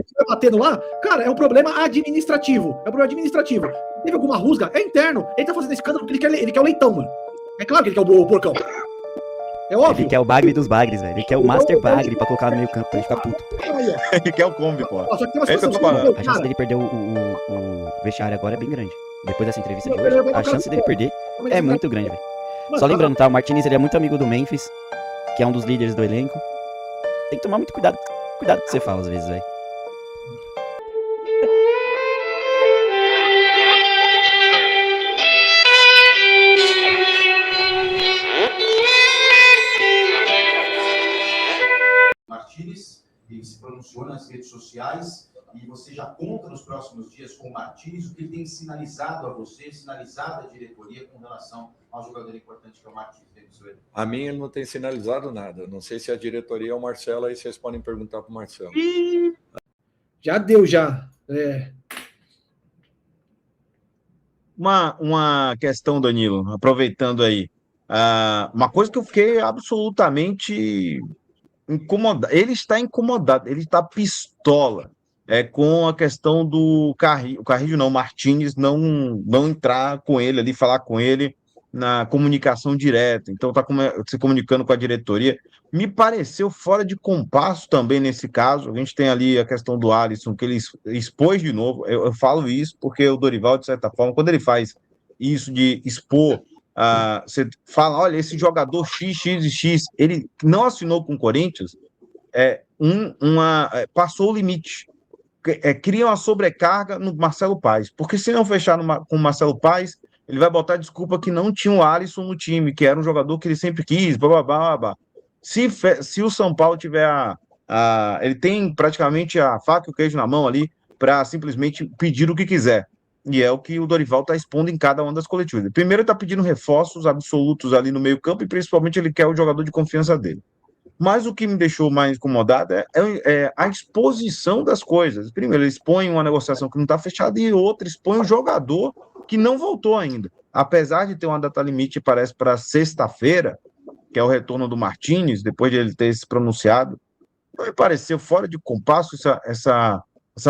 Tá batendo lá, cara, é um problema administrativo. É um problema administrativo. Teve alguma rusga? É interno. Ele tá fazendo escândalo porque ele quer o leitão, mano. É claro que ele quer o porcão. É óbvio. Ele quer o bagre dos bagres, velho. Ele quer o master bagre pra colocar no meio campo, pra ele ficar puto. Ele quer o combi, pô. Só que tem uma situação A chance dele perder o vestiário agora é bem grande. Depois dessa entrevista de hoje, a chance dele perder é muito grande, velho. Só lembrando, tá? O Martinez, ele é muito amigo do Memphis, que é um dos líderes do elenco. Tem que tomar muito cuidado. Cuidado com o que você fala às vezes, velho. Martinez, ele se pronunciou nas redes sociais e você já conta nos próximos dias com o Martinez o que ele tem sinalizado a você, sinalizado à diretoria com relação ao jogador importante que é o Martinez. A mim ele não tem sinalizado nada. Não sei se a diretoria é o Marcelo, aí vocês podem perguntar para o Marcelo. Já deu, já. Uma questão, Danilo, aproveitando aí. Uma coisa que eu fiquei absolutamente incomodado. Ele está incomodado, ele está pistola com a questão do Carrillo. O Carrillo não, o Martinez não entrar com ele ali, falar com ele na comunicação direta. Então está se comunicando com a diretoria. Me pareceu fora de compasso também nesse caso. A gente tem ali a questão do Alisson, que ele expôs de novo. Eu falo isso porque o Dorival, de certa forma, quando ele faz isso de expor, você fala, olha, esse jogador XXX, ele não assinou com o Corinthians, passou o limite. Cria uma sobrecarga no Marcelo Paes. Porque se não fechar com o Marcelo Paes, ele vai botar desculpa que não tinha o Alisson no time, que era um jogador que ele sempre quis, blá, blá, blá, blá. Se o São Paulo tiver ele tem praticamente a faca e o queijo na mão ali para simplesmente pedir o que quiser. E é o que o Dorival está expondo em cada uma das coletivas. Primeiro, ele está pedindo reforços absolutos ali no meio-campo e principalmente ele quer o jogador de confiança dele. Mas o que me deixou mais incomodado é a exposição das coisas. Primeiro, ele expõe uma negociação que não está fechada e outra expõe o jogador que não voltou ainda. Apesar de ter uma data limite, parece, para sexta-feira, que é o retorno do Martinez, depois de ele ter se pronunciado, me pareceu fora de compasso essa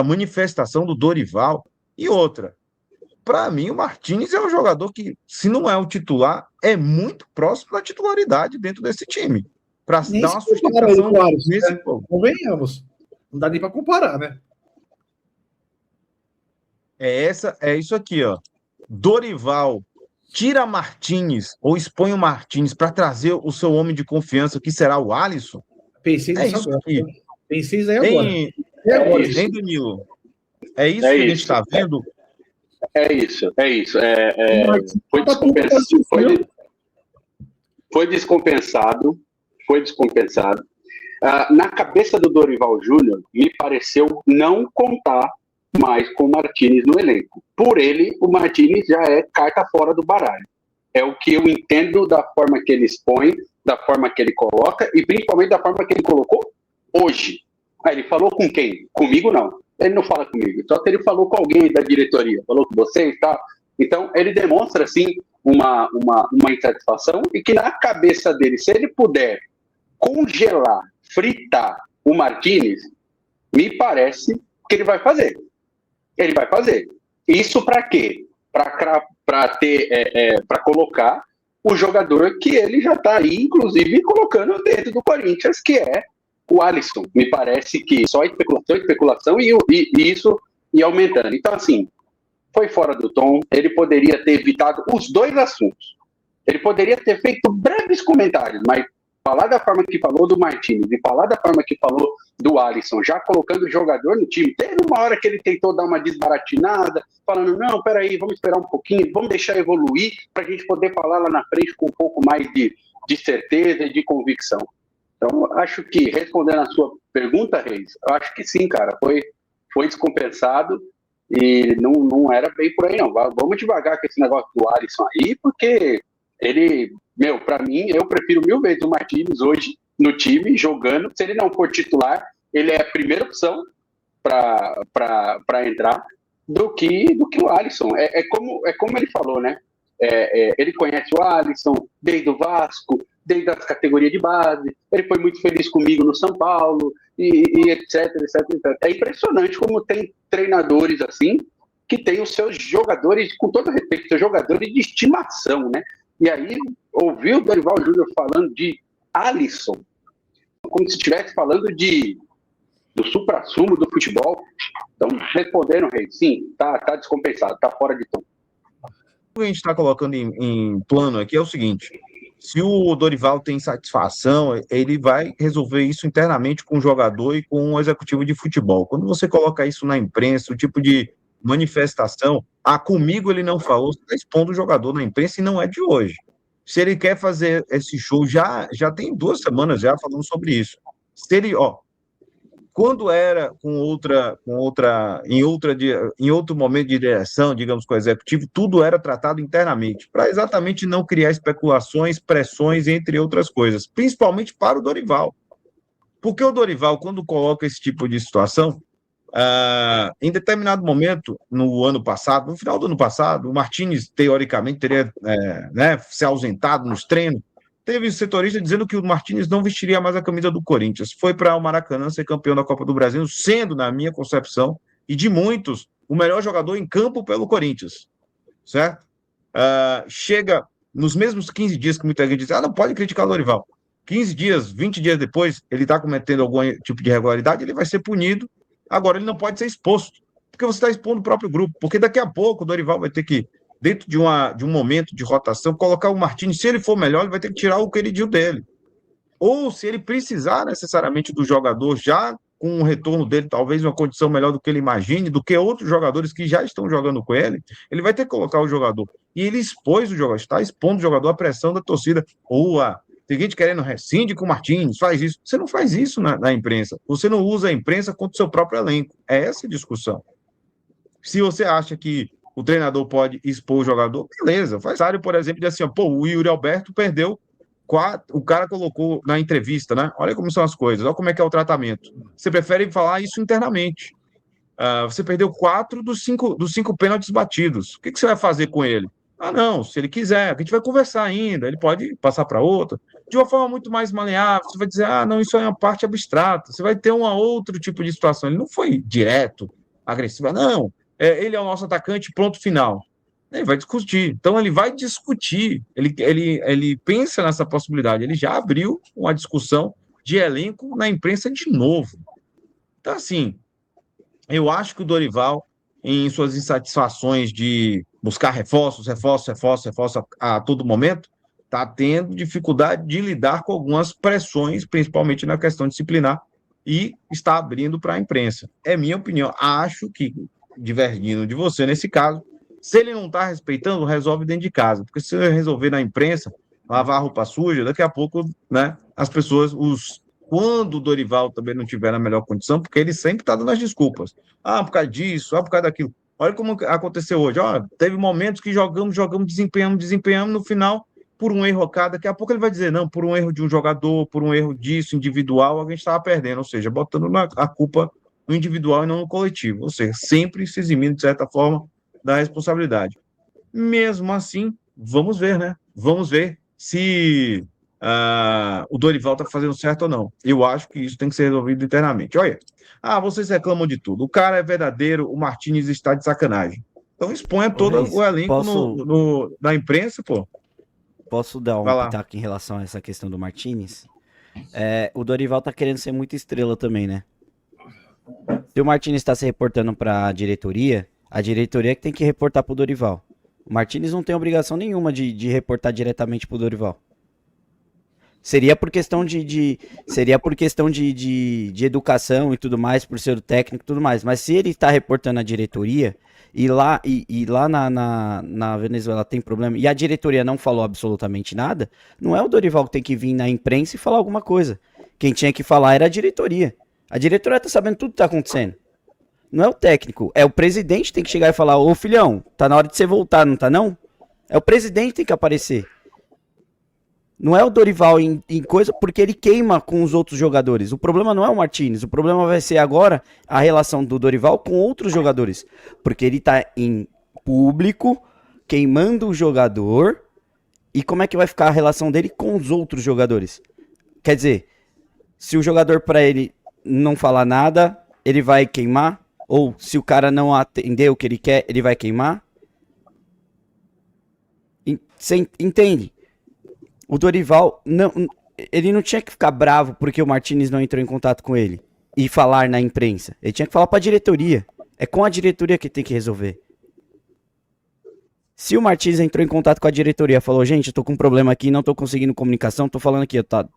manifestação do Dorival. E outra, para mim, o Martinez é um jogador que, se não é o titular, é muito próximo da titularidade dentro desse time. Para dar uma sustentação nesse povo. Convenhamos. Não dá nem para comparar, né? É isso aqui, ó. Dorival tira Martinez ou expõe o Martinez para trazer o seu homem de confiança, que será o Alisson. Pensei nisso agora. Pensei isso aí agora. Tem, Danilo. É isso que a gente está vendo. É isso. Foi descompensado. Na cabeça do Dorival Júnior, me pareceu não contar mais com o Martinez no elenco. Por ele, o Martinez já é carta fora do baralho. É o que eu entendo da forma que ele expõe, da forma que ele coloca e principalmente da forma que ele colocou hoje. Ele falou com quem? Comigo não. Ele não fala comigo. Só que ele falou com alguém da diretoria. Falou com você e tal. Então, ele demonstra, assim, uma insatisfação e que na cabeça dele, se ele puder congelar, fritar o Martinez, me parece que ele vai fazer. Ele vai fazer. Isso para quê? Para colocar o jogador que ele já está aí, inclusive, colocando dentro do Corinthians, que é o Alisson. Me parece que só especulação e isso ia aumentando. Então, assim, foi fora do tom. Ele poderia ter evitado os dois assuntos. Ele poderia ter feito breves comentários, mas falar da forma que falou do Martinez e falar da forma que falou do Alisson, já colocando o jogador no time. Teve uma hora que ele tentou dar uma desbaratinada, falando, não, peraí, vamos esperar um pouquinho, vamos deixar evoluir para a gente poder falar lá na frente com um pouco mais de certeza e de convicção. Então, acho que, respondendo a sua pergunta, Reis, eu acho que sim, cara, foi descompensado e não era bem por aí, não. Vamos devagar com esse negócio do Alisson aí, porque ele... para mim, eu prefiro 1000 vezes o Martinez hoje no time, jogando. Se ele não for titular, ele é a primeira opção para entrar do que o Alisson. É como ele falou, né? Ele conhece o Alisson desde o Vasco, desde as categorias de base, ele foi muito feliz comigo no São Paulo, e etc, etc, etc. É impressionante como tem treinadores assim, que tem os seus jogadores, com todo respeito, seus jogadores de estimação, né? E aí, ouvir o Dorival Júnior falando de Alisson, como se estivesse falando do suprassumo do futebol. Então, respondendo, Rei, sim, tá descompensado, tá fora de tom. O que a gente está colocando em plano aqui é o seguinte: se o Dorival tem satisfação, ele vai resolver isso internamente com o jogador e com o executivo de futebol. Quando você coloca isso na imprensa, o tipo de manifestação, comigo ele não falou, você está expondo o jogador na imprensa e não é de hoje. Se ele quer fazer esse show, já tem 2 semanas já falando sobre isso. Se ele, quando era em outro momento de direção, digamos, com o executivo, tudo era tratado internamente, para exatamente não criar especulações, pressões, entre outras coisas, principalmente para o Dorival. Porque o Dorival, quando coloca esse tipo de situação, em determinado momento, no final do ano passado, o Martínez, teoricamente, teria se ausentado nos treinos. Teve setorista dizendo que o Martínez não vestiria mais a camisa do Corinthians. Foi para o Maracanã ser campeão da Copa do Brasil, sendo, na minha concepção, e de muitos, o melhor jogador em campo pelo Corinthians. Certo? Chega nos mesmos 15 dias que muita gente diz, não pode criticar o Dorival. 15 dias, 20 dias depois, ele está cometendo algum tipo de irregularidade, ele vai ser punido. Agora, ele não pode ser exposto, porque você está expondo o próprio grupo. Porque daqui a pouco o Dorival vai ter que, dentro de um momento de rotação, colocar o Martínez. Se ele for melhor, ele vai ter que tirar o queridinho dele. Ou se ele precisar necessariamente do jogador, já com o retorno dele, talvez uma condição melhor do que ele imagine, do que outros jogadores que já estão jogando com ele, ele vai ter que colocar o jogador. E ele expôs o jogador, está expondo o jogador à pressão da torcida. Tem gente querendo rescinde com o Martínez, faz isso. Você não faz isso na imprensa. Você não usa a imprensa contra o seu próprio elenco. É essa a discussão. Se você acha que o treinador pode expor o jogador, beleza. Faz área, por exemplo, de assim, o Yuri Alberto perdeu 4, o cara colocou na entrevista, né? Olha como são as coisas, olha como é que é o tratamento. Você prefere falar isso internamente. Você perdeu 4 dos 5 pênaltis batidos. O que você vai fazer com ele? Não, se ele quiser, a gente vai conversar ainda, ele pode passar para outra, de uma forma muito mais maleável. Você vai dizer, não, isso é uma parte abstrata, você vai ter um outro tipo de situação. Ele não foi direto, agressivo, não, ele é o nosso atacante, pronto, final. Ele vai discutir, então ele vai discutir, ele pensa nessa possibilidade, ele já abriu uma discussão de elenco na imprensa de novo. Então, assim, eu acho que o Dorival, em suas insatisfações de buscar reforços a todo momento, está tendo dificuldade de lidar com algumas pressões, principalmente na questão disciplinar, e está abrindo para a imprensa. É minha opinião. Acho que, divergindo de você nesse caso, se ele não está respeitando, resolve dentro de casa, porque se ele resolver na imprensa, lavar a roupa suja, daqui a pouco, né, as pessoas, quando o Dorival também não tiver na melhor condição, porque ele sempre está dando as desculpas. Por causa disso, por causa daquilo. Olha como aconteceu hoje. Teve momentos que jogamos, desempenhamos, no final, por um erro, daqui a pouco ele vai dizer, não, por um erro de um jogador, por um erro disso, individual, alguém estava perdendo, ou seja, botando a culpa no individual e não no coletivo, ou seja, sempre se eximindo, de certa forma, da responsabilidade. Mesmo assim, vamos ver, né? Vamos ver se o Dorival está fazendo certo ou não. Eu acho que isso tem que ser resolvido internamente. Olha, vocês reclamam de tudo. O cara é verdadeiro, o Martínez está de sacanagem. Então exponha todo o elenco na imprensa, pô. Posso dar um pitaco em relação a essa questão do Martínez? O Dorival tá querendo ser muito estrela também, né? Se o Martínez está se reportando para a diretoria é que tem que reportar pro Dorival. O Martínez não tem obrigação nenhuma de reportar diretamente pro Dorival. Seria por questão de educação e tudo mais, por ser o técnico e tudo mais. Mas se ele está reportando a diretoria e lá na Venezuela tem problema e a diretoria não falou absolutamente nada, não é o Dorival que tem que vir na imprensa e falar alguma coisa. Quem tinha que falar era a diretoria. A diretoria tá sabendo tudo que tá acontecendo. Não é o técnico, é o presidente que tem que chegar e falar, ô filhão, tá na hora de você voltar, não tá não? É o presidente que tem que aparecer. Não é o Dorival em coisa, porque ele queima com os outros jogadores. O problema não é o Martínez, o problema vai ser agora a relação do Dorival com outros jogadores. Porque ele tá em público queimando o jogador, e como é que vai ficar a relação dele com os outros jogadores? Quer dizer, se o jogador para ele não falar nada, ele vai queimar? Ou se o cara não atender o que ele quer, ele vai queimar? Você entende? O Dorival, ele não tinha que ficar bravo porque o Martínez não entrou em contato com ele e falar na imprensa. Ele tinha que falar pra diretoria. É com a diretoria que tem que resolver. Se o Martínez entrou em contato com a diretoria, falou, gente, eu tô com um problema aqui, não tô conseguindo comunicação, tô falando aqui, tá.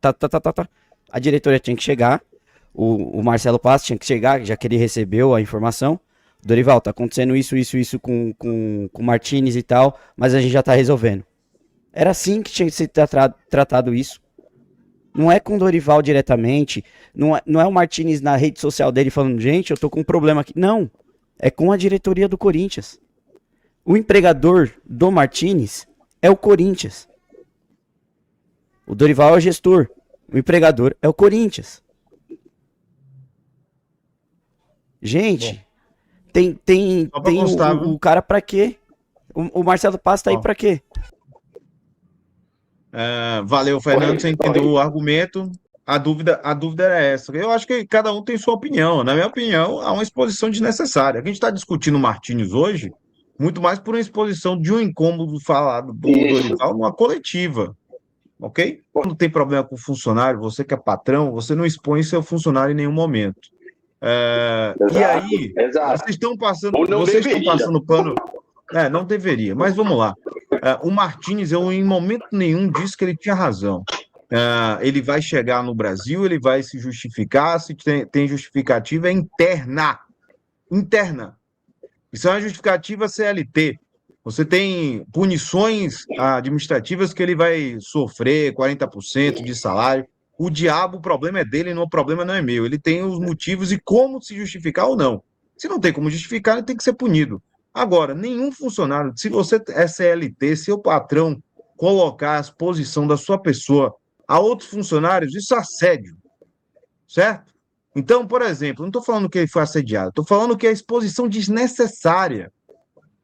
A diretoria tinha que chegar, o Marcelo Paz tinha que chegar, já que ele recebeu a informação. Dorival, tá acontecendo isso com o Martínez e tal, mas a gente já tá resolvendo. Era assim que tinha que ser tratado isso. Não é com o Dorival diretamente, não é o Martínez na rede social dele falando, gente, eu tô com um problema aqui. Não, é com a diretoria do Corinthians. O empregador do Martínez é o Corinthians. O Dorival é o gestor, o empregador é o Corinthians. Gente, tem o cara pra quê? O Marcelo Paz tá aí pra quê? Valeu, Fernando, você entendeu o argumento. A dúvida era essa. Eu acho que cada um tem sua opinião. Na minha opinião, há uma exposição desnecessária. A gente está discutindo o Martínez hoje, muito mais por uma exposição de um incômodo falado do Dorival numa coletiva. Ok? Quando tem problema com o funcionário, você que é patrão, você não expõe seu funcionário em nenhum momento. E aí, vocês estão passando pano. Não deveria, mas vamos lá. O Martínez, eu em momento nenhum disse que ele tinha razão. Ele vai chegar no Brasil, ele vai se justificar, se tem justificativa interna. Isso é uma justificativa CLT. Você tem punições administrativas que ele vai sofrer 40% de salário. O diabo, o problema é dele, o problema não é meu. Ele tem os motivos e como se justificar ou não. Se não tem como justificar, ele tem que ser punido. Agora, nenhum funcionário, se você é CLT, seu patrão colocar a exposição da sua pessoa a outros funcionários, isso é assédio, certo? Então, por exemplo, não estou falando que ele foi assediado, estou falando que é exposição desnecessária.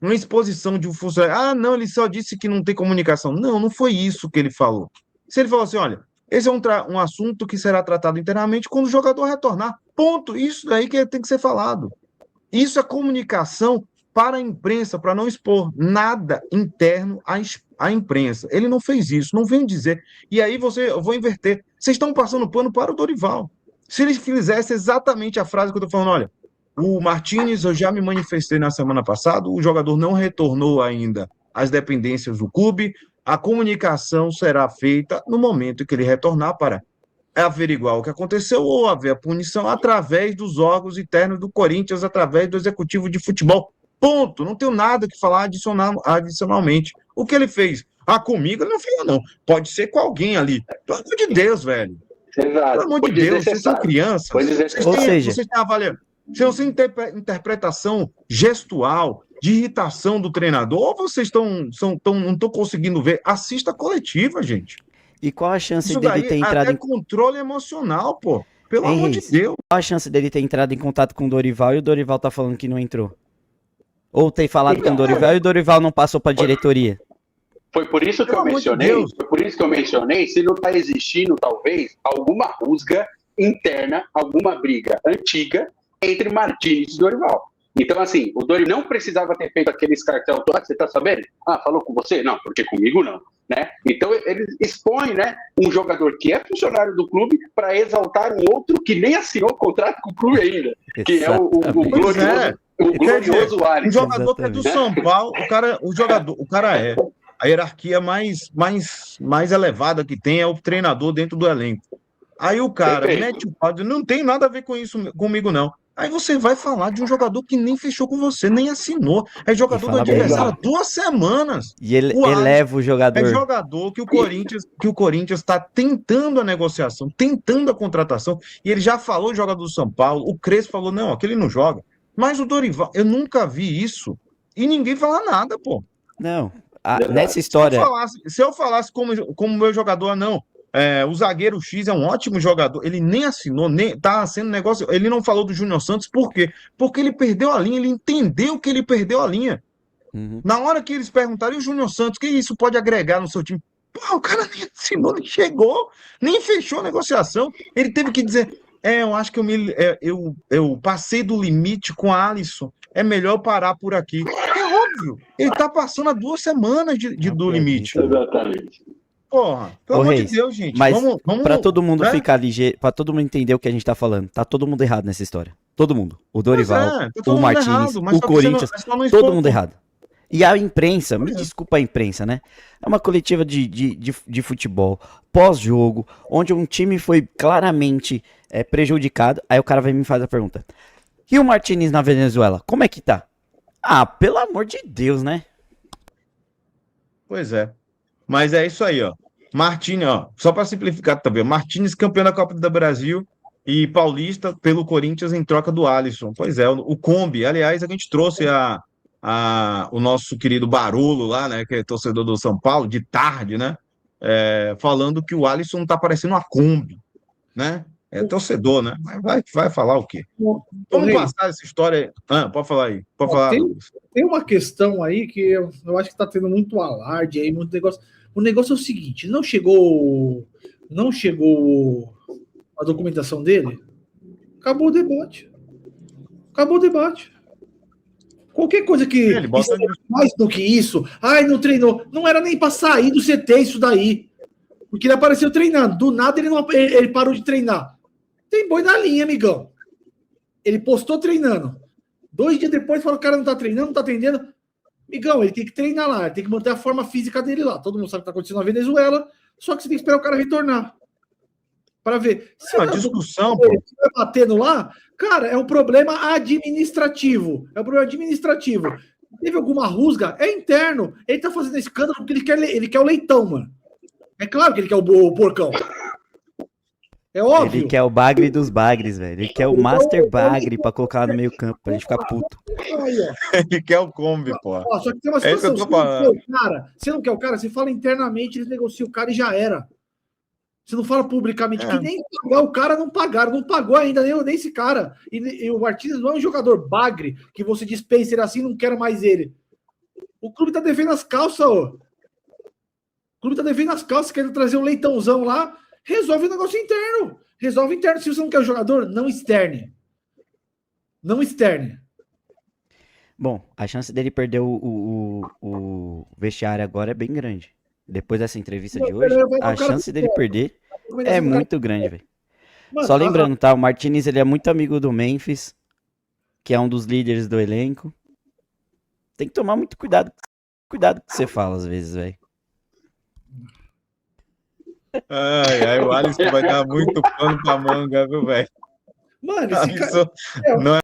Uma exposição de um funcionário, não, ele só disse que não tem comunicação. Não foi isso que ele falou. Se ele falou assim, olha, esse é um assunto que será tratado internamente quando o jogador retornar. Ponto. Isso daí que tem que ser falado. Isso é comunicação para a imprensa, para não expor nada interno à imprensa. Ele não fez isso, não vem dizer. E aí eu vou inverter. Vocês estão passando pano para o Dorival. Se ele fizesse exatamente a frase que eu estou falando, olha, o Martínez, eu já me manifestei na semana passada, o jogador não retornou ainda às dependências do clube, a comunicação será feita no momento em que ele retornar para averiguar o que aconteceu ou haver a punição através dos órgãos internos do Corinthians, através do executivo de futebol. Ponto. Não tenho nada que falar adicionalmente. O que ele fez? Comigo ele não fez, não. Pode ser com alguém ali. Pelo amor de Deus, velho. Exato. Pelo amor de Deus, vocês são crianças. Vocês têm avaliando. Se você interpretação gestual, de irritação do treinador, ou vocês não estão conseguindo ver, assista a coletiva, gente. E qual a chance dele ter entrado em controle emocional, pô? Pelo amor de Deus. Qual a chance dele ter entrado em contato com o Dorival e o Dorival tá falando que não entrou? Ou ter falado com o Dorival e o Dorival não passou para a diretoria? Foi por isso que eu mencionei, se não está existindo, talvez, alguma rusga interna, alguma briga antiga entre Martínez e Dorival. Então, assim, o Dorival não precisava ter feito aqueles cartão, você tá sabendo? Falou com você? Não, porque comigo não, né? Então, ele expõe, né, um jogador que é funcionário do clube para exaltar um outro que nem assinou contrato com o clube ainda, que é o glorioso Alisson. Um jogador que é do São Paulo, o cara é a hierarquia mais elevada que tem é o treinador dentro do elenco. Aí o cara mete o pau, não tem nada a ver com isso comigo, não. Aí você vai falar de um jogador que nem fechou com você, nem assinou. É jogador do adversário há 2 semanas. E ele eleva o jogador. É jogador que o Corinthians está tentando a negociação, tentando a contratação. E ele já falou de jogador do São Paulo. O Crespo falou, não, aquele não joga. Mas o Dorival, eu nunca vi isso. E ninguém fala nada, pô. Não, nessa história... Se eu falasse como meu jogador, não... o zagueiro X é um ótimo jogador, ele nem assinou, nem tá sendo negócio, ele não falou do Júnior Santos, por quê? Porque ele perdeu a linha, ele entendeu que ele perdeu a linha. Uhum. Na hora que eles perguntaram, e o Júnior Santos, que isso pode agregar no seu time? Pô, o cara nem assinou, nem chegou, nem fechou a negociação. Ele teve que dizer: eu acho que eu passei do limite com a Alisson. É melhor parar por aqui. É óbvio. Ele tá passando há 2 semanas do limite. Exatamente. Porra, pelo Ô, amor Reis, de Deus, gente. mas Vamos, pra todo mundo né? ficar ligeiro, pra todo mundo entender o que a gente tá falando, tá todo mundo errado nessa história. Todo mundo. O Pois Dorival, tá todo o mundo Martins, errado, mas o só que você não- Corinthians, é só não todo expor, mundo pô. errado. E a imprensa, me Pois é. desculpa a imprensa, né? É uma coletiva de futebol, pós-jogo, onde um time foi claramente prejudicado. Aí o cara vem e me faz a pergunta: e o Martins na Venezuela, como é que tá? Ah, pelo amor de Deus, né? Pois é. Mas é isso aí, ó. Martins, ó, só para simplificar também, Martins campeão da Copa do Brasil e Paulista pelo Corinthians em troca do Alisson. Pois é, o Kombi. Aliás, a gente trouxe o nosso querido Barolo lá, né, que é torcedor do São Paulo, de tarde, né, falando que o Alisson tá parecendo uma Kombi, né? É torcedor, né? Mas vai falar o quê? Ô, Vamos Reis, passar essa história aí. Pode falar aí. Pode ó, falar, tem, Douglas. tem uma questão aí que eu acho que tá tendo muito alarde aí, muito negócio. O negócio é o seguinte: não chegou a documentação dele, acabou o debate. Acabou o debate. Qualquer coisa que Ele bota isso é mais do que isso, ai, não treinou, não era nem para sair do CT isso daí. Porque ele apareceu treinando, do nada ele parou de treinar. Tem boi na linha, amigão. Ele postou treinando. 2 dias depois falou: o cara não tá treinando, não tá atendendo. Amigão, ele tem que treinar lá, ele tem que manter a forma física dele lá. Todo mundo sabe o que tá acontecendo na Venezuela, só que você tem que esperar o cara retornar. Para ver. Se a discussão, pô. ele vai batendo lá, cara, é um problema administrativo. É um problema administrativo. Teve alguma rusga? É interno. Ele tá fazendo escândalo porque ele quer o leitão, mano. É claro que ele quer o porcão. É óbvio. Ele quer o bagre dos bagres, velho. Ele quer o Master Bagre pra colocar no meio campo, pra gente ficar puto. Aí, ó. Ele quer o Kombi, pô. Ó, só que tem uma É isso que eu situação. tô falando. Você não quer o cara, você fala internamente, eles negociam o cara e já era. Você não fala publicamente que nem pagar o cara não pagaram, não pagou ainda nem esse cara. E o Martins não é um jogador bagre que você dispensa ele assim, não quero mais ele. O clube tá devendo as calças, ô. O clube tá devendo as calças, querendo trazer um leitãozão lá. Resolve o negócio interno. Resolve interno. Se você não quer o jogador, não externe. Não externe. Bom, a chance dele perder o vestiário agora é bem grande. Depois dessa entrevista de hoje, a chance dele perder é muito grande, velho. Só lembrando, tá? O Martins, ele é muito amigo do Memphis, que é um dos líderes do elenco. Tem que tomar muito cuidado. Cuidado com o que você fala às vezes, velho. Ai, o Alisson vai dar muito pano pra manga, viu, velho? Mano, esse cara. Não é